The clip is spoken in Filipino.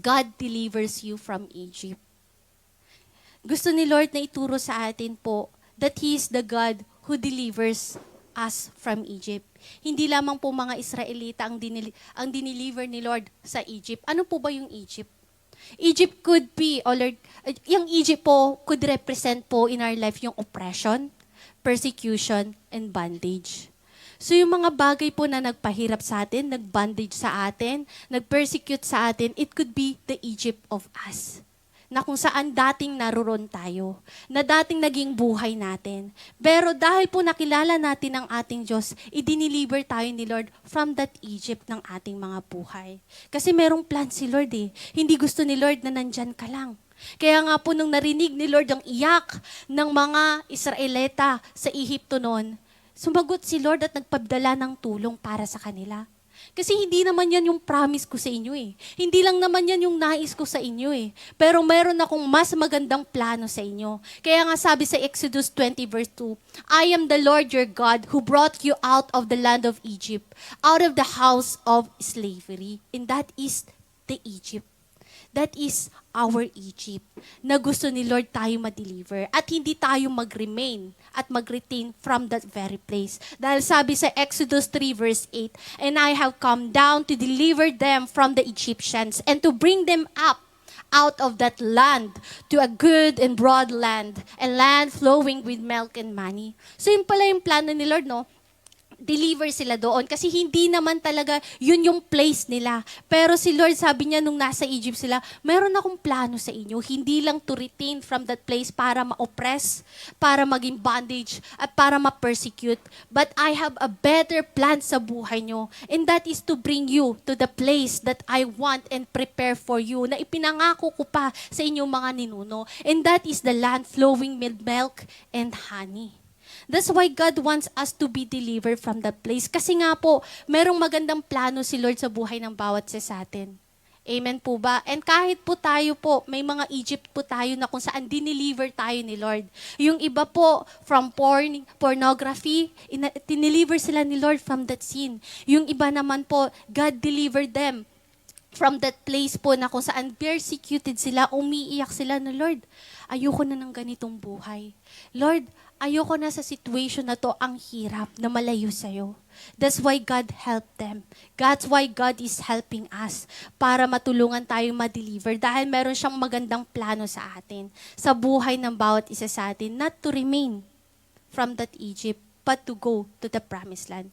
God delivers you from Egypt. Gusto ni Lord na ituro sa atin po that He is the God who delivers us from Egypt. Hindi lamang po mga Israelita ang diniliver ni Lord sa Egypt. Ano po ba yung Egypt? Egypt could be, or yung Egypt po could represent po in our life yung oppression, persecution, and bondage. So yung mga bagay po na nagpahirap sa atin, nagbondage sa atin, nagpersecute sa atin, it could be the Egypt of us. Na kung saan dating naroon tayo, na dating naging buhay natin. Pero dahil po nakilala natin ang ating Diyos, idiniliver tayo ni Lord from that Egypt ng ating mga buhay. Kasi merong plan si Lord eh. Hindi gusto ni Lord na nandyan ka lang. Kaya nga po nung narinig ni Lord ang iyak ng mga Israelita sa Ehipto noon, sumagot si Lord at nagpadala ng tulong para sa kanila. Kasi hindi naman yan yung promise ko sa inyo eh. Hindi lang naman yan yung nais ko sa inyo eh. Pero meron akong mas magandang plano sa inyo. Kaya nga sabi sa Exodus 20 verse 2, I am the Lord your God who brought you out of the land of Egypt, out of the house of slavery. And that is the Egypt. That is our Egypt, na gusto ni Lord tayo ma-deliver at hindi tayo mag-remain at mag-retain from that very place. Dahil sabi sa Exodus 3 verse 8, and I have come down to deliver them from the Egyptians and to bring them up out of that land to a good and broad land, a land flowing with milk and honey. So yun pala yung plano ni Lord, no? Deliver sila doon kasi hindi naman talaga yun yung place nila. Pero si Lord sabi niya nung nasa Egypt sila, meron akong plano sa inyo, hindi lang to retain from that place para ma-oppress, para maging bondage, at para ma-persecute. But I have a better plan sa buhay nyo, and that is to bring you to the place that I want and prepare for you, na ipinangako ko pa sa inyong mga ninuno. And that is the land flowing with milk and honey. That's why God wants us to be delivered from that place. Kasi nga po, merong magandang plano si Lord sa buhay ng bawat isa sa atin. Amen po ba? And kahit po tayo po, may mga Egypt po tayo na kung saan dineliver tayo ni Lord. Yung iba po, from pornography, dineliver sila ni Lord from that sin. Yung iba naman po, God delivered them from that place po na kung saan persecuted sila, umiiyak sila na, Lord, ayoko na ng ganitong buhay. Lord, ayoko na sa situation na to, ang hirap na malayo sa'yo. That's why God helped them. That's why God is helping us para matulungan tayo ma-deliver dahil meron siyang magandang plano sa atin, sa buhay ng bawat isa sa atin, not to remain from that Egypt, but to go to the promised land.